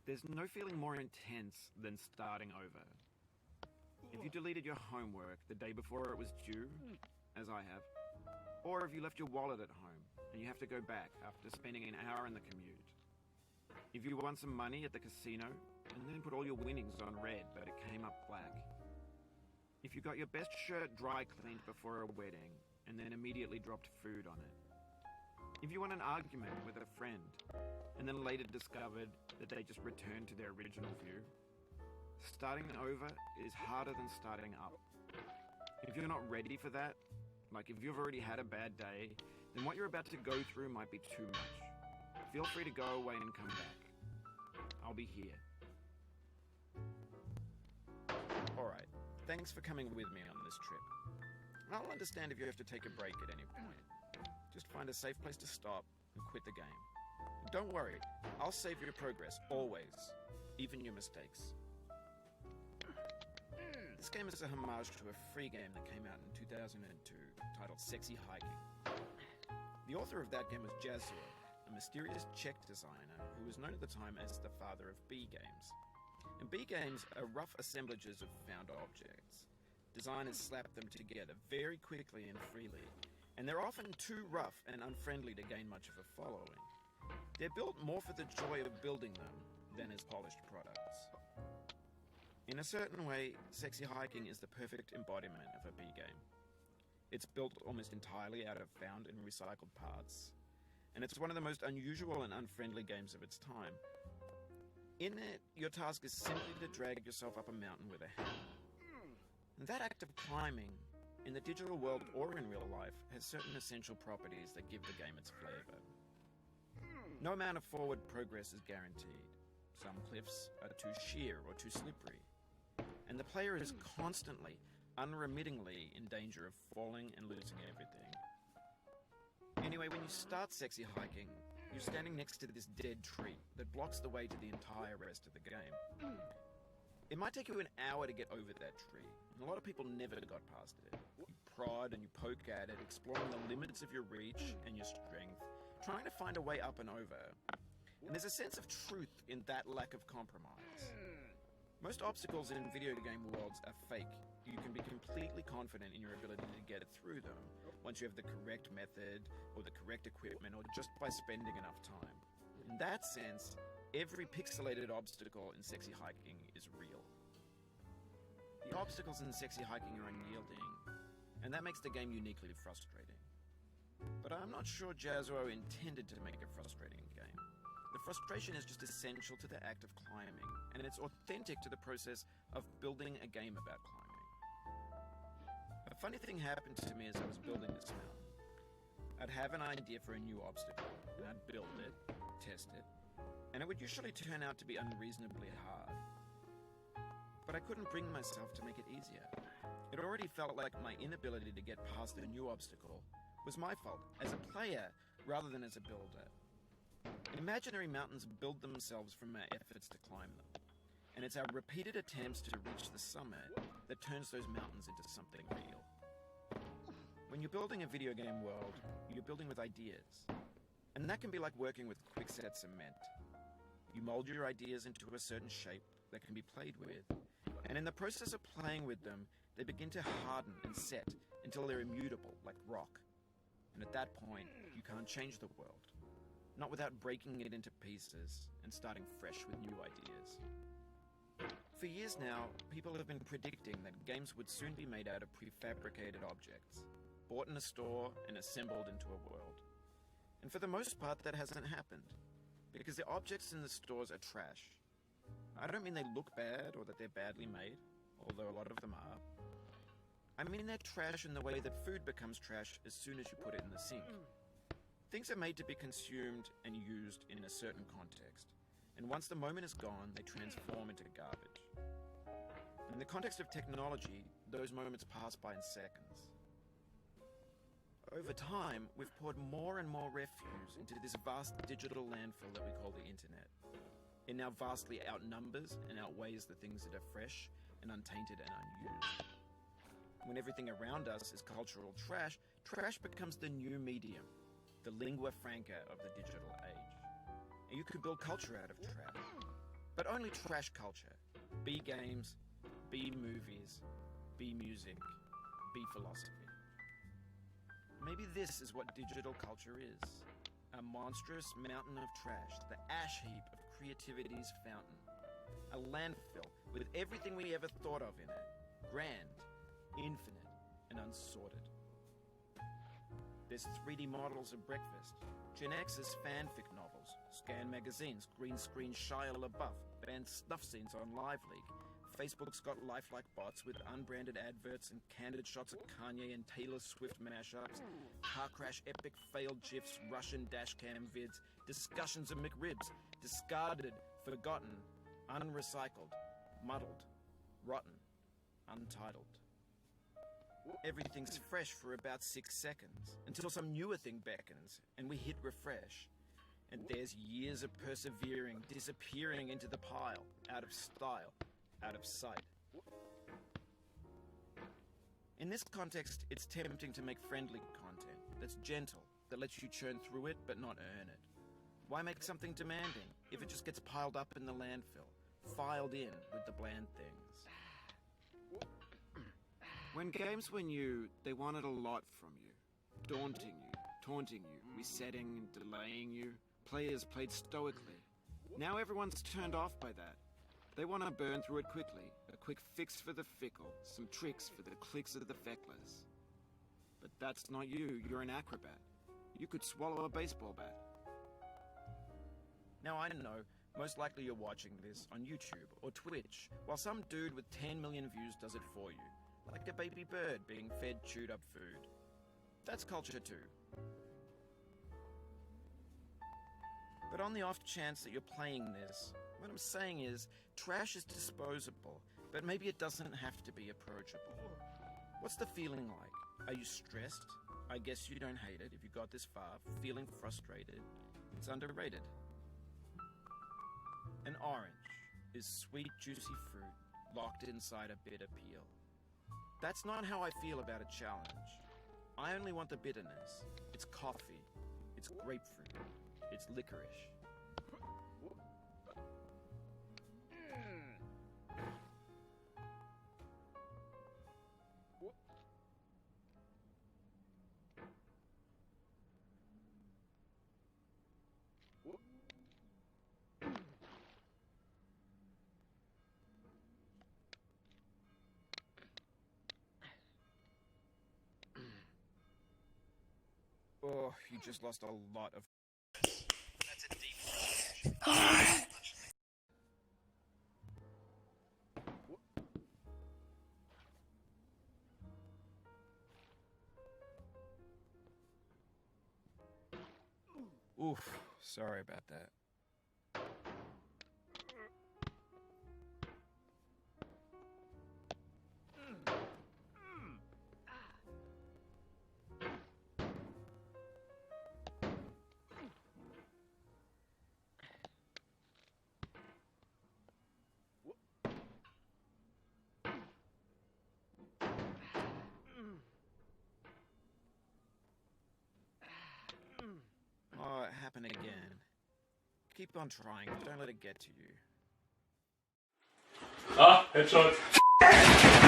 There's no feeling more intense than starting over. If you deleted your homework the day before it was due, as I have, or if you left your wallet at home and you have to go back after spending an hour in the commute. If you won some money at the casino and then put all your winnings on red but it came up black. If you got your best shirt dry cleaned before a wedding and then immediately dropped food on it. If you won an argument with a friend and then later discovered that they just returned to their original view. Starting over is harder than starting up. If you're not ready for that, like if you've already had a bad day, then what you're about to go through might be too much. Feel free to go away and come back. I'll be here. Alright, thanks for coming with me on this trip. I'll understand if you have to take a break at any point. Just find a safe place to stop and quit the game. Don't worry, I'll save your progress, always, even your mistakes. This game is a homage to a free game that came out in 2002, titled Sexy Hiking. The author of that game was Jazuo, a mysterious Czech designer who was known at the time as the father of B games. And B games are rough assemblages of found objects. Designers slap them together very quickly and freely, and they're often too rough and unfriendly to gain much of a following. They're built more for the joy of building them than as polished products. In a certain way, Sexy Hiking is the perfect embodiment of a B game. It's built almost entirely out of found and recycled parts, and it's one of the most unusual and unfriendly games of its time. In it, your task is simply to drag yourself up a mountain with a hammer. And that act of climbing, in the digital world or in real life, has certain essential properties that give the game its flavour. No amount of forward progress is guaranteed. Some cliffs are too sheer or too slippery, and the player is constantly, unremittingly in danger of falling and losing everything. Anyway, when you start Sexy Hiking, you're standing next to this dead tree that blocks the way to the entire rest of the game. It might take you an hour to get over that tree, and a lot of people never got past it. You prod and you poke at it, exploring the limits of your reach and your strength, trying to find a way up and over. And there's a sense of truth in that lack of compromise. Most obstacles in video game worlds are fake. You can be completely confident in your ability to get through them once you have the correct method or the correct equipment or just by spending enough time. In that sense, every pixelated obstacle in Sexy Hiking is real. The obstacles in Sexy Hiking are unyielding, and that makes the game uniquely frustrating. But I'm not sure Jazuo intended to make a frustrating game. The frustration is just essential to the act of climbing, and it's authentic to the process of building a game about climbing. A funny thing happened to me as I was building this mountain. I'd have an idea for a new obstacle, and I'd build it, test it, and it would usually turn out to be unreasonably hard. But I couldn't bring myself to make it easier. It already felt like my inability to get past a new obstacle was my fault, as a player rather than as a builder. Imaginary mountains build themselves from our efforts to climb them, and it's our repeated attempts to reach the summit that turns those mountains into something real. When you're building a video game world, you're building with ideas, and that can be like working with quickset cement. You mold your ideas into a certain shape that can be played with, and in the process of playing with them, they begin to harden and set until they're immutable, like rock. And at that point, you can't change the world. Not without breaking it into pieces and starting fresh with new ideas. For years now, people have been predicting that games would soon be made out of prefabricated objects, bought in a store and assembled into a world. And for the most part, that hasn't happened, because the objects in the stores are trash. I don't mean they look bad or that they're badly made, although a lot of them are. I mean they're trash in the way that food becomes trash as soon as you put it in the sink. Things are made to be consumed and used in a certain context, and once the moment is gone, they transform into garbage. In the context of technology, those moments pass by in seconds. Over time, we've poured more and more refuse into this vast digital landfill that we call the internet. It now vastly outnumbers and outweighs the things that are fresh and untainted and unused. When everything around us is cultural trash, trash becomes the new medium, the lingua franca of the digital age. And you can build culture out of trash. But only trash culture. B games, B movies, B music, B philosophy. Maybe this is what digital culture is. A monstrous mountain of trash, the ash heap of creativity's fountain. A landfill with everything we ever thought of in it. Grand, infinite, and unsorted. There's 3D models of breakfast, Gen X's fanfic novels, scan magazines, green screen Shia LaBeouf, banned snuff scenes on Live Leak. Facebook's got lifelike bots with unbranded adverts and candid shots of Kanye and Taylor Swift mashups, car crash epic failed GIFs, Russian dashcam vids, discussions of McRibs, discarded, forgotten, unrecycled, muddled, rotten, untitled. Everything's fresh for about 6 seconds, until some newer thing beckons, and we hit refresh. And there's years of persevering, disappearing into the pile, out of style, out of sight. In this context, it's tempting to make friendly content that's gentle, that lets you churn through it but not earn it. Why make something demanding if it just gets piled up in the landfill, filed in with the bland things? When games were new, they wanted a lot from you. Daunting you, taunting you, resetting and delaying you. Players played stoically. Now everyone's turned off by that. They want to burn through it quickly. A quick fix for the fickle. Some tricks for the clicks of the feckless. But that's not you. You're an acrobat. You could swallow a baseball bat. Now I know, most likely you're watching this on YouTube or Twitch, while some dude with 10 million views does it for you. Like a baby bird being fed chewed up food. That's culture too. But on the off chance that you're playing this, what I'm saying is, trash is disposable, but maybe it doesn't have to be approachable. What's the feeling like? Are you stressed? I guess you don't hate it if you got this far. Feeling frustrated? It's underrated. An orange is sweet, juicy fruit locked inside a bitter peel. That's not how I feel about a challenge. I only want the bitterness. It's coffee. It's grapefruit. It's licorice. Oh, you just lost a lot of... That's a deep frustration. Oof, sorry about that. Oh, it happened again. Keep on trying, don't let it get to you. Ah, Headshot.